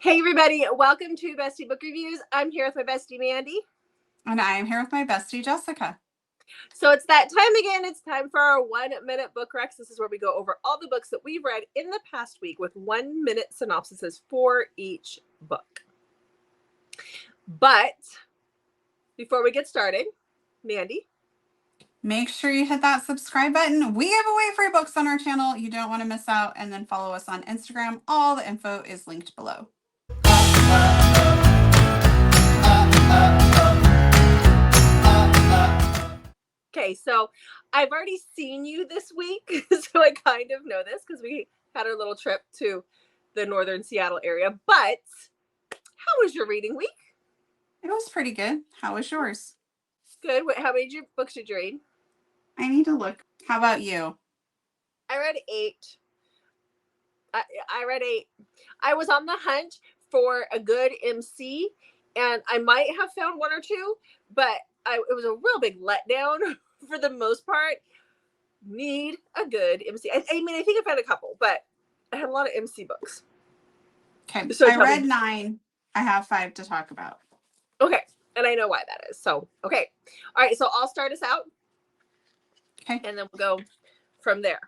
Hey everybody, welcome to Bestie Book Reviews. I'm here with my bestie Mandy. And I am here with my bestie Jessica. So it's that time again. It's time for our 1 minute book recs. This is where we go over all the books that we've read in the past week with 1 minute synopsises for each book. But before we get started, Mandy, make sure you hit that subscribe button. We give away free books on our channel. You don't want to miss out. And then follow us on Instagram. All the info is linked below. Okay, so I've already seen you this week, so I kind of know this because we had our little trip to the northern Seattle area. But how was your reading week? It was pretty good. How was yours? Good. How many books did you read? I need to look. How about you? I read 8. I read 8. I was on the hunt for a good MC, and I might have found 1 or 2, but it was a real big letdown for the most part. Need a good MC. I mean, I think I found a couple, but I had a lot of MC books. Okay, so I read 9. I have 5 to talk about. Okay, and I know why that is. So, okay. All right, so I'll start us out. Okay. And then we'll go from there.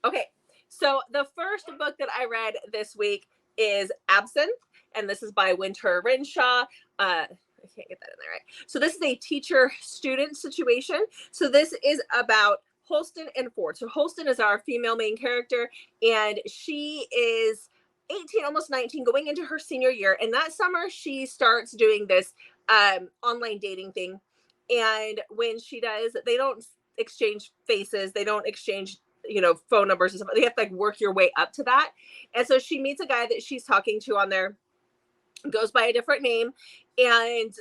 Okay, so the first book that I read this week is Absinthe, and this is by Renshaw. I can't get that in there right. So this is a teacher-student situation. So this is about Holston and Ford. So Holston is our female main character, and she is 18, almost 19, going into her senior year. And that summer, she starts doing this online dating thing. And when she does, they don't exchange faces. They don't exchange phone numbers and stuff. They have to work your way up to that. And so she meets a guy that she's talking to on there, goes by a different name, and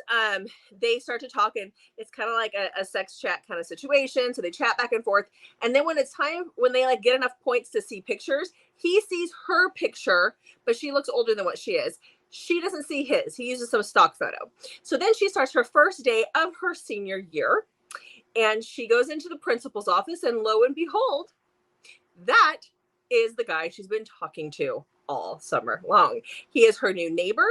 they start to talk, and it's kind of like a sex chat kind of situation. So they chat back and forth, and then when it's time, when they get enough points to see pictures, he sees her picture, but she looks older than what she is. She doesn't see his. He uses some stock photo. So then she starts her first day of her senior year, and she goes into the principal's office, and lo and behold, that is the guy she's been talking to all summer long. He is her new neighbor,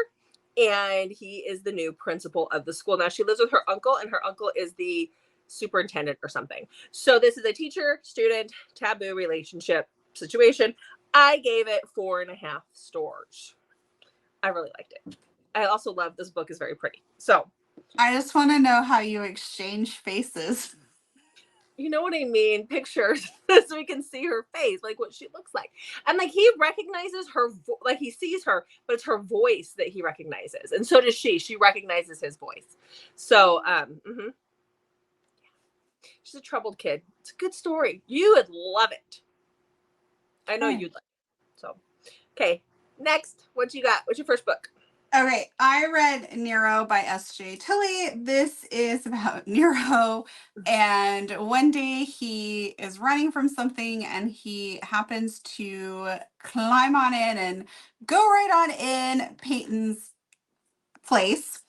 and he is the new principal of the school. Now, she lives with her uncle, and her uncle is the superintendent or something. So this is a teacher-student taboo relationship situation. I gave it 4.5 stars. I really liked it. I also love this book. Is very pretty. So I just want to know how you exchange faces. You know what I mean? Pictures so we can see her face, what she looks like. And he recognizes her, he sees her, but it's her voice that he recognizes. And so does she. She recognizes his voice. So, she's a troubled kid. It's a good story. You would love it. I know you'd like it. So, okay. Next, what you got? What's your first book? Okay, I read Nero by S.J. Tilley. This is about Nero, and one day he is running from something, and he happens to climb on in and go right on in Peyton's place.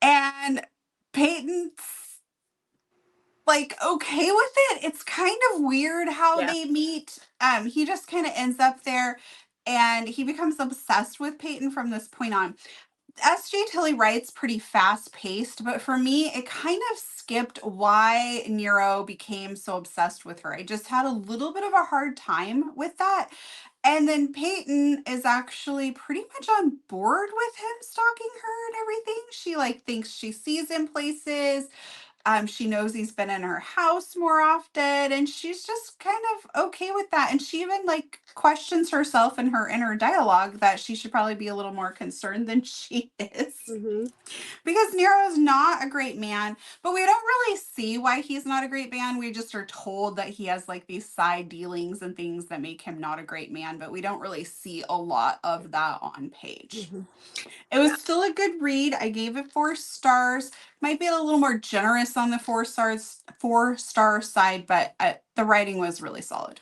And Peyton's okay with it. It's kind of weird how they meet. He just kind of ends up there, and he becomes obsessed with Peyton from this point on. S.J. Tilley writes pretty fast-paced, but for me, it kind of skipped why Nero became so obsessed with her. I just had a little bit of a hard time with that. And then Peyton is actually pretty much on board with him stalking her and everything. She thinks she sees him places. She knows he's been in her house more often, and she's just kind of okay with that. And she even questions herself in her inner dialogue that she should probably be a little more concerned than she is. Mm-hmm. Because Nero is not a great man, but we don't really see why he's not a great man. We just are told that he has these side dealings and things that make him not a great man, but we don't really see a lot of that on page. Mm-hmm. It was still a good read. I gave it 4 stars. Might be a little more generous on the 4-star side, but the writing was really solid.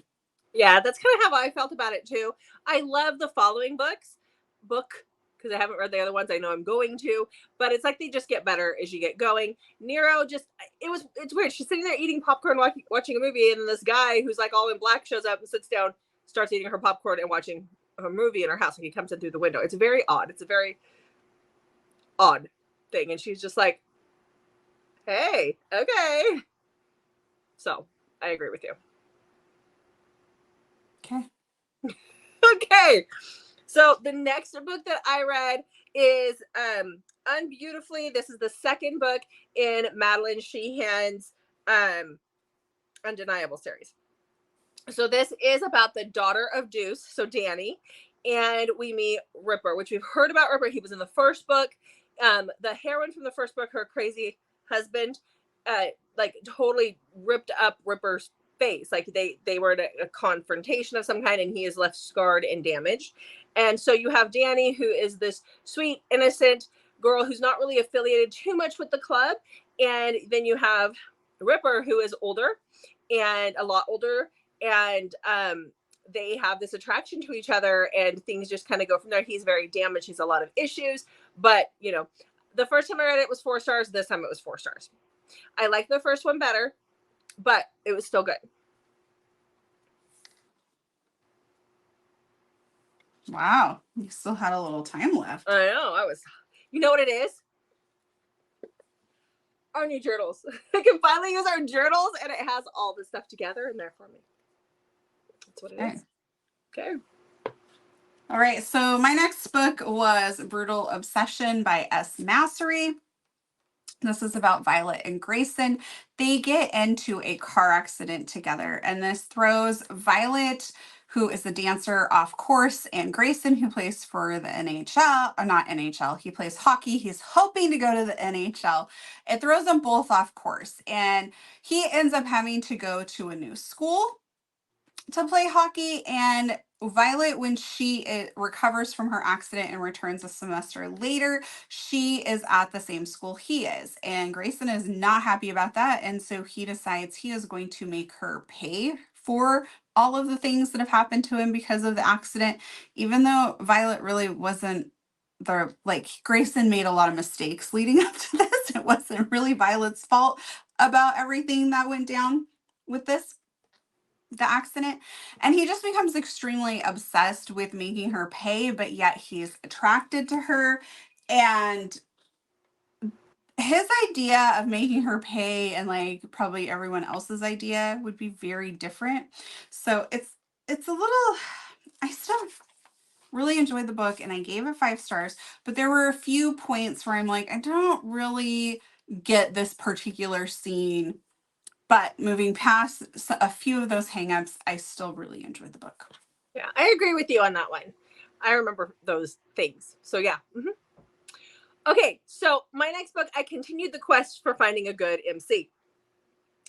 Yeah, that's kind of how I felt about it too. I love the following book because I haven't read the other ones. I know I'm going to, but it's they just get better as you get going. Nero it's weird. She's sitting there eating popcorn, watching a movie, and then this guy who's all in black shows up and sits down, starts eating her popcorn and watching a movie in her house. Like he comes in through the window. It's very odd. It's a very odd thing. And she's just like, hey, okay. So I agree with you. Okay. Okay. So the next book that I read is Unbeautifully. This is the second book in Madeline Sheehan's Undeniable series. So this is about the daughter of Deuce, so Danny, and we meet Ripper, which we've heard about Ripper. He was in the first book. The heroine from the first book, her crazy husband, like totally ripped up Ripper's face. Like they were in a confrontation of some kind, and he is left scarred and damaged. And so you have Danny, who is this sweet, innocent girl who's not really affiliated too much with the club. And then you have Ripper, who is older and a lot older, and they have this attraction to each other, and things just kind of go from there. He's very damaged. He's a lot of issues, but you know, the first time I read it was 4 stars. This time it was 4 stars. I like the first one better, but it was still good. Wow, you still had a little time left. I know. You know what it is? Our new journals. I can finally use our journals, and it has all this stuff together in there for me. That's what it is. Okay. All right. So my next book was Brutal Obsession by S. Massery. This is about Violet and Grayson. They get into a car accident together, and this throws Violet, who is a dancer, off course, and Grayson, who plays for the NHL, or not NHL, he plays hockey. He's hoping to go to the NHL. It throws them both off course, and he ends up having to go to a new school to play hockey. And Violet, when she recovers from her accident and returns a semester later, she is at the same school he is. And Grayson is not happy about that. And so he decides he is going to make her pay for all of the things that have happened to him because of the accident, even though Violet really wasn't Grayson made a lot of mistakes leading up to this. It wasn't really Violet's fault about everything that went down with the accident. And he just becomes extremely obsessed with making her pay, but yet he's attracted to her. And his idea of making her pay and like probably everyone else's idea would be very different. So it's a little, I still really enjoyed the book and I gave it 5 stars, but there were a few points where I'm like, I don't really get this particular scene. But moving past a few of those hangups, I still really enjoyed the book. Yeah, I agree with you on that one. I remember those things. So yeah. Mm-hmm. Okay, so my next book, I continued the quest for finding a good MC.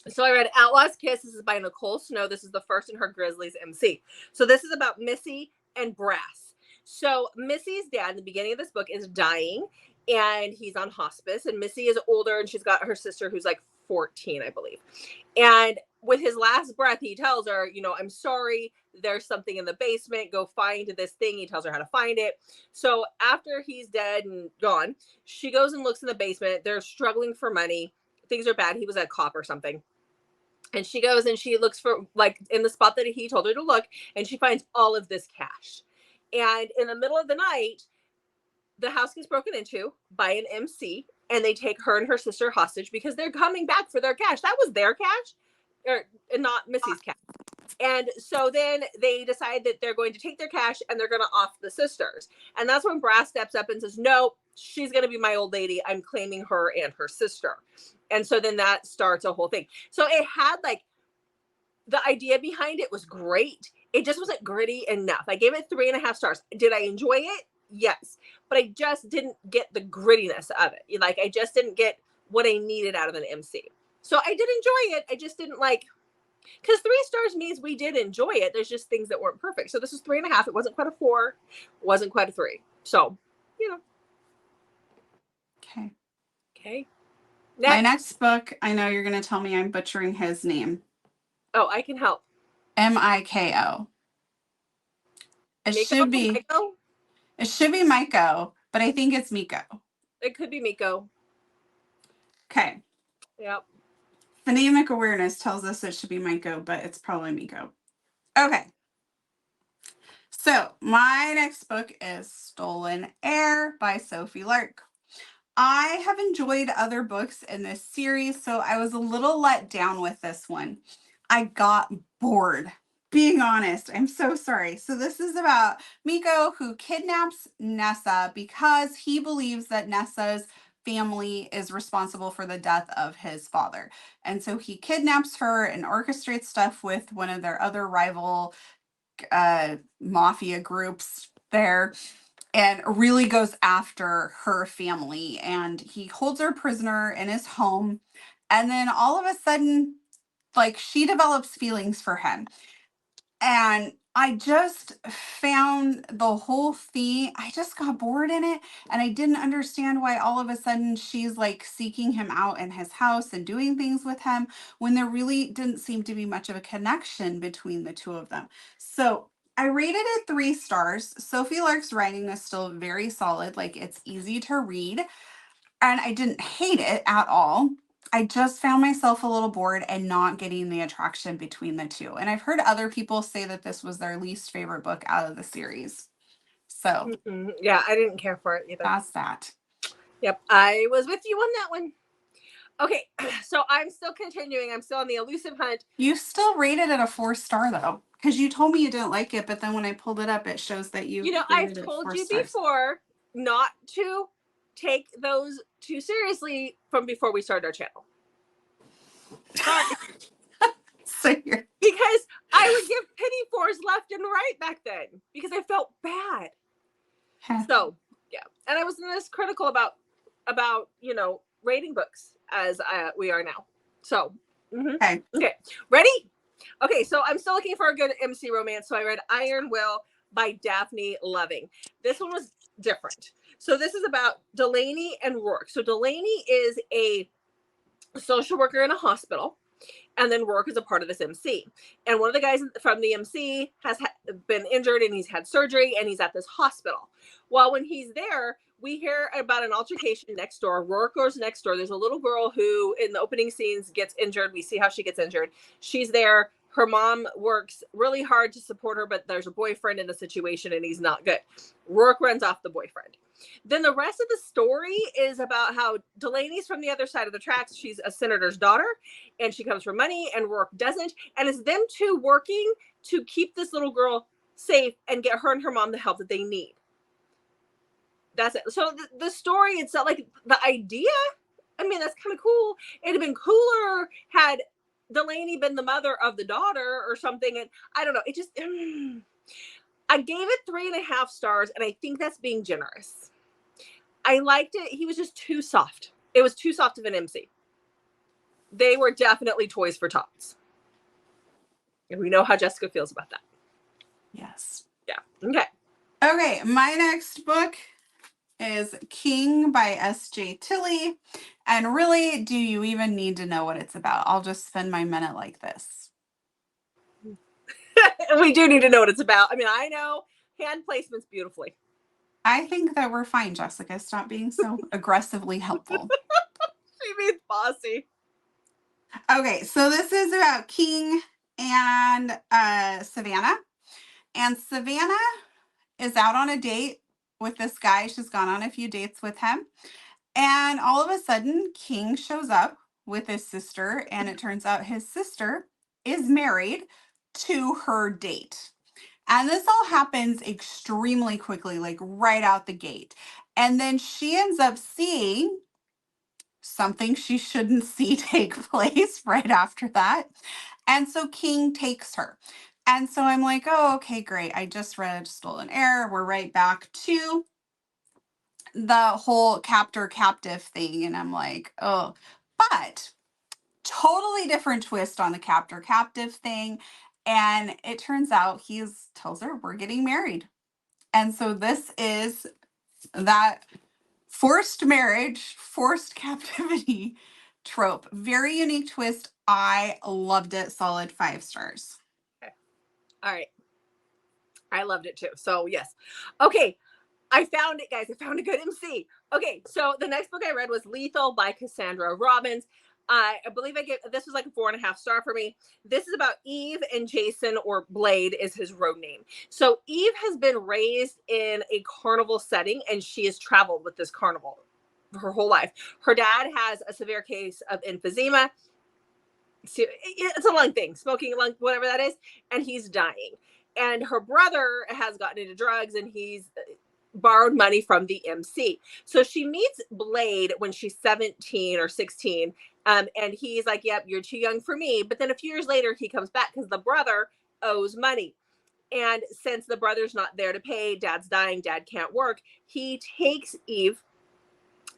So I read Outlaw's Kiss. This is by Nicole Snow. This is the first in her Grizzlies MC. So this is about Missy and Brass. So Missy's dad in the beginning of this book is dying, and he's on hospice. And Missy is older, and she's got her sister who's like 14, I believe. And with his last breath, he tells her, you know, I'm sorry, there's something in the basement. Go find this thing. He tells her how to find it. So after he's dead and gone, she goes and looks in the basement. They're struggling for money. Things are bad. He was a cop or something. And she goes and she looks for, like, in the spot that he told her to look, and she finds all of this cash. And in the middle of the night, the house gets broken into by an MC, and they take her and her sister hostage because they're coming back for their cash. That was their cash, or not Missy's cash. And so then they decide that they're going to take their cash and they're going to off the sisters. And that's when Brass steps up and says, no, she's going to be my old lady. I'm claiming her and her sister. And so then that starts a whole thing. So it had like, the idea behind it was great. It just wasn't gritty enough. I gave it 3.5 stars. Did I enjoy it? Yes. But I just didn't get the grittiness of it. Like, I just didn't get what I needed out of an MC. So I did enjoy it. I just didn't like, because 3 stars means we did enjoy it. There's just things that weren't perfect. So this was 3.5. It wasn't quite a 4. Wasn't quite a 3. So, you know. Okay. Okay. My next book, I know you're going to tell me I'm butchering his name. Oh, I can help. Miko. It should be Miko? It should be Miko, but I think it's Miko. It could be Miko. Okay. Yep. Phonemic awareness tells us it should be Miko, but it's probably Miko. Okay. So my next book is Stolen Air by Sophie Lark. I have enjoyed other books in this series, so I was a little let down with this one. I got bored. Being honest, I'm so sorry. So this is about Miko who kidnaps Nessa because he believes that Nessa's family is responsible for the death of his father. And so he kidnaps her and orchestrates stuff with one of their other rival mafia groups there and really goes after her family, and he holds her prisoner in his home, and then all of a sudden, like, she develops feelings for him. And I just found the whole thing, I just got bored in it, and I didn't understand why all of a sudden she's like seeking him out in his house and doing things with him when there really didn't seem to be much of a connection between the two of them. So I rated it 3 stars. Sophie Lark's writing is still very solid, like it's easy to read, and I didn't hate it at all. I just found myself a little bored and not getting the attraction between the two. And I've heard other people say that this was their least favorite book out of the series. So, yeah, I didn't care for it either. That's that. Yep, I was with you on that one. Okay, so I'm still continuing. I'm still on the elusive hunt. You still rated it a 4-star though, because you told me you didn't like it, but then when I pulled it up, it shows that you. I've told you before not to take those too seriously from before we started our channel. Sorry. So you're... Because I would give pity fours left and right back then because I felt bad. So yeah, and I wasn't as critical about rating books as we are now. So okay, ready? Okay, so I'm still looking for a good MC romance. So I read Iron Will by Daphne Loveling. This one was different. So this is about Delaney and Rourke. So Delaney is a social worker in a hospital, and then Rourke is a part of this MC. And one of the guys from the MC has been injured, and he's had surgery, and he's at this hospital. Well, when he's there, we hear about an altercation next door. Rourke goes next door. There's a little girl who, in the opening scenes, gets injured. We see how she gets injured. She's there. Her mom works really hard to support her, but there's a boyfriend in the situation, and he's not good. Rourke runs off the boyfriend. Then the rest of the story is about how Delaney's from the other side of the tracks. She's a senator's daughter, and she comes for money, and Rourke doesn't. And it's them two working to keep this little girl safe and get her and her mom the help that they need. That's it. So the story itself, like the idea, I mean, that's kind of cool. It'd have been cooler had Delaney been the mother of the daughter or something. And I don't know. It just, I gave it 3.5 stars, and I think that's being generous. I liked it. He was just too soft. It was too soft of an MC. They were definitely toys for tots. And we know how Jessica feels about that. Yes. Yeah. Okay. Okay. My next book is King by S.J. Tilley. And really, do you even need to know what it's about? I'll just spend my minute like this. We do need to know what it's about. I mean, I know hand placements beautifully. I think that we're fine, Jessica. Stop being so aggressively helpful. She means bossy. Okay, so this is about King and Savannah. And Savannah is out on a date with this guy. She's gone on a few dates with him. And all of a sudden, King shows up with his sister. And it turns out his sister is married to her date. And this all happens extremely quickly, like right out the gate. And then she ends up seeing something she shouldn't see take place right after that. And so King takes her. And so I'm like, oh, okay, great. I just read Stolen Air. We're right back to the whole captor-captive thing. And I'm like, oh, but totally different twist on the captor-captive thing. And it turns out he tells her we're getting married. And so this is that forced marriage, forced captivity trope. Very unique twist. I loved it. Solid 5 stars. Okay. All right. I loved it too. So yes. Okay. I found it, guys. I found a good MC. Okay. So the next book I read was Lethal by Cassandra Robbins. I believe this was like a 4.5 star for me. This is about Eve and Jason, or Blade is his road name. So Eve has been raised in a carnival setting, and she has traveled with this carnival her whole life. Her dad has a severe case of emphysema. It's a lung thing, smoking lung, whatever that is, and he's dying. And her brother has gotten into drugs, and he's borrowed money from the MC. So she meets Blade when she's 17 or 16. And he's like, yep, you're too young for me. But then a few years later, he comes back because the brother owes money. And since the brother's not there to pay, dad's dying, dad can't work, he takes Eve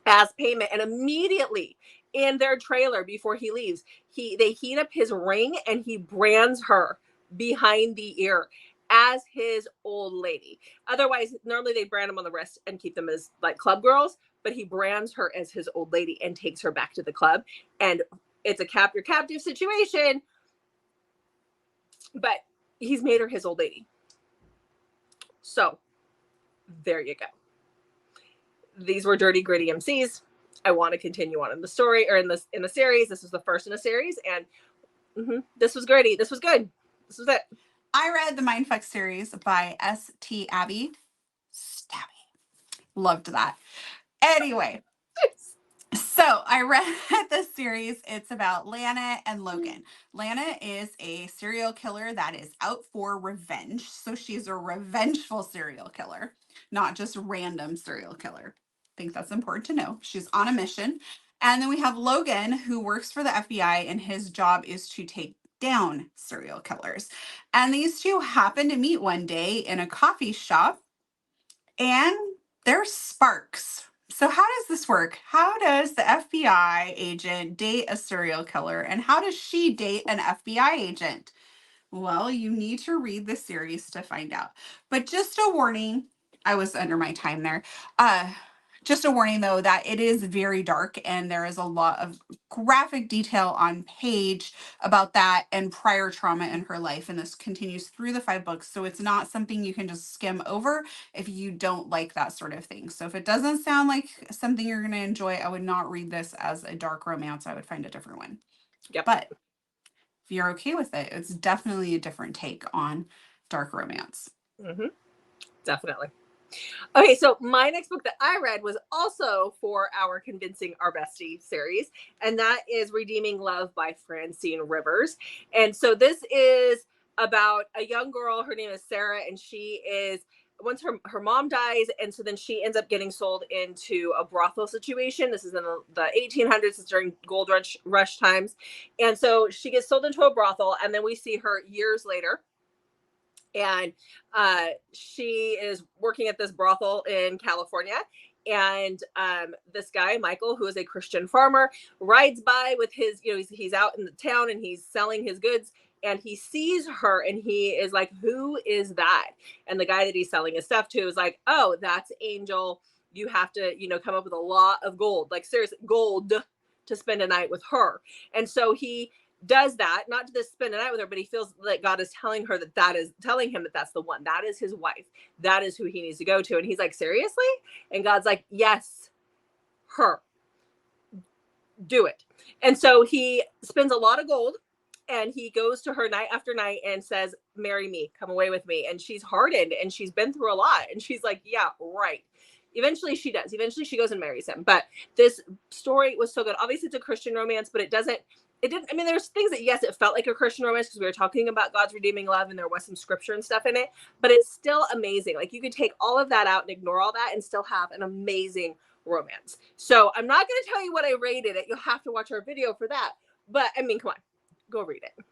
as payment. And immediately in their trailer before he leaves, they heat up his ring and he brands her behind the ear as his old lady. Otherwise, normally they brand them on the wrist and keep them as like club girls, but he brands her as his old lady and takes her back to the club. And it's a captive situation, but he's made her his old lady. So there you go. These were dirty, gritty MCs. I want to continue on in the story, or in the series. This was the first in a series, and this was gritty. This was good. This was it. I read the Mindfuck series by S.T. Abby. Stabby. Loved that. Anyway, so I read this series. It's about Lana and Logan. Lana is a serial killer that is out for revenge. So she's a revengeful serial killer, not just random serial killer. I think that's important to know. She's on a mission. And then we have Logan, who works for the FBI, and his job is to take down serial killers. And these two happen to meet one day in a coffee shop, and they're sparks. So how does this work? How does the FBI agent date a serial killer, and how does she date an FBI agent? Well, you need to read the series to find out. But just a warning, I was under my time there. Just a warning, though, that it is very dark, and there is a lot of graphic detail on page about that and prior trauma in her life. And this continues through the 5 books. So it's not something you can just skim over if you don't like that sort of thing. So if it doesn't sound like something you're going to enjoy, I would not read this as a dark romance. I would find a different one. Yep. But if you're okay with it, it's definitely a different take on dark romance. Definitely. Okay, so my next book that I read was also for our Convincing Our Bestie series, and that is Redeeming Love by Francine Rivers. And so this is about a young girl. Her name is Sarah, and she is, once her mom dies, and so then she ends up getting sold into a brothel situation. This is in the 1800s. It's during gold rush times. And so she gets sold into a brothel, and then we see her years later. And she is working at this brothel in California. And this guy, Michael, who is a Christian farmer, rides by with his, he's out in the town and he's selling his goods. And he sees her and he is like, who is that? And the guy that he's selling his stuff to is like, oh, that's Angel. You have to, come up with a lot of gold, like seriously, gold to spend a night with her. And so he does that, not to just spend a night with her, but he feels like God is telling her telling him that that's the one. That is his wife. That is who he needs to go to. And he's like, seriously? And God's like, yes, her. Do it. And so he spends a lot of gold and he goes to her night after night and says, marry me, come away with me. And she's hardened and she's been through a lot. And she's like, yeah, right. Eventually she does. Eventually she goes and marries him. But this story was so good. Obviously it's a Christian romance, but it didn't, I mean, there's things that, yes, it felt like a Christian romance because we were talking about God's redeeming love and there was some scripture and stuff in it, but it's still amazing. Like you could take all of that out and ignore all that and still have an amazing romance. So I'm not going to tell you what I rated it. You'll have to watch our video for that. But I mean, come on, go read it.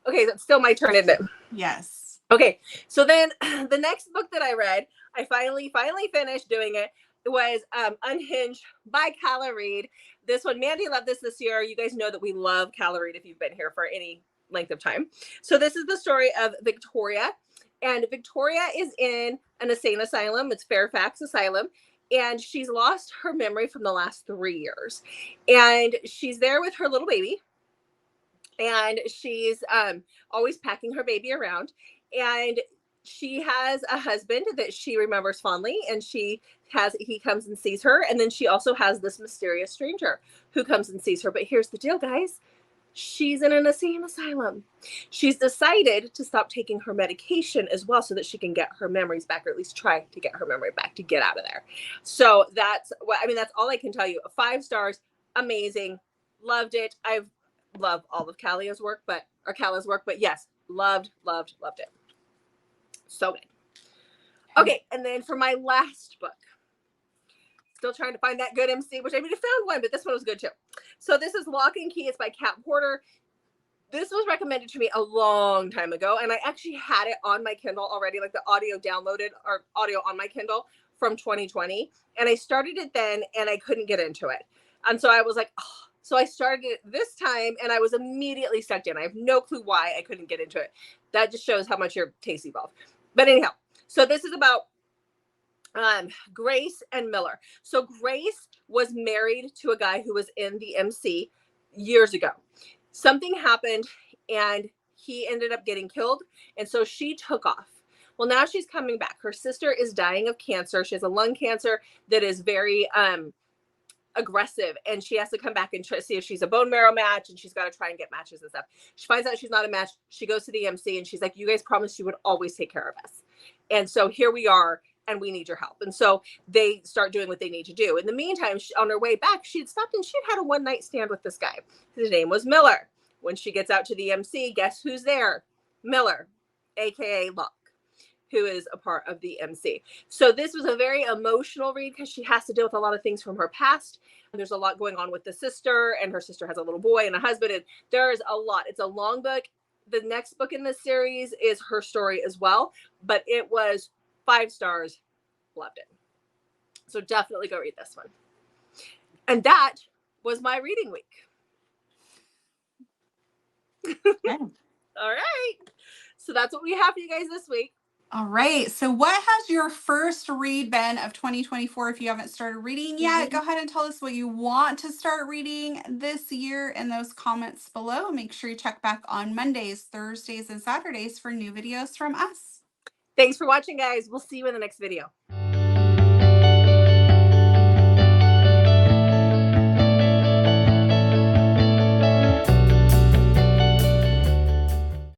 Okay, that's still my turn, isn't it? Yes. Okay, so then the next book that I read, I finally finished doing it. It was Unhinged by Calla Reed. This one, Mandy loved this year. You guys know that we love Calla Reed if you've been here for any length of time. So this is the story of Victoria. And Victoria is in an insane asylum. It's Fairfax Asylum. And she's lost her memory from the last 3 years. And she's there with her little baby. And she's always packing her baby around. And she has a husband that she remembers fondly, and he comes and sees her. And then she also has this mysterious stranger who comes and sees her. But here's the deal, guys. She's in an insane asylum. She's decided to stop taking her medication as well so that she can get her memories back, or at least try to get her memory back to get out of there. So that's what I mean. That's all I can tell you. 5 stars. Amazing. Loved it. I've loved all of Callie's work, but yes, loved it. So good. Okay, and then for my last book, still trying to find that good MC, which I found one, but this one was good too. So this is Lock and Key. It's by Kat Porter. This was recommended to me a long time ago, and I actually had it on my Kindle already, like the audio downloaded or audio on my Kindle from 2020. And I started it then, and I couldn't get into it. And so I was like, oh. So I started it this time, and I was immediately sucked in. I have no clue why I couldn't get into it. That just shows how much your taste evolved. But anyhow, so this is about Grace and Miller. So Grace was married to a guy who was in the MC years ago. Something happened and he ended up getting killed. And so she took off. Well, now she's coming back. Her sister is dying of cancer. She has a lung cancer that is very aggressive, and she has to come back and try to see if she's a bone marrow match, and she's got to try and get matches and stuff. She finds out she's not a match. She goes to the MC and she's like, you guys promised you would always take care of us. And so here we are, and we need your help. And so they start doing what they need to do. In the meantime, on her way back, she had stopped and she had a one-night stand with this guy. His name was Miller. When she gets out to the MC, guess who's there? Miller, aka Lark, who is a part of the MC. So this was a very emotional read because she has to deal with a lot of things from her past. And there's a lot going on with the sister, and her sister has a little boy and a husband, and there's a lot. It's a long book. The next book in this series is her story as well, but it was 5 stars. Loved it. So definitely go read this one. And that was my reading week. Okay. All right. So that's what we have for you guys this week. All right. So what has your first read been of 2024? If you haven't started reading yet, go ahead and tell us what you want to start reading this year in those comments below. Make sure you check back on Mondays, Thursdays, and Saturdays for new videos from us. Thanks for watching, guys. We'll see you in the next video.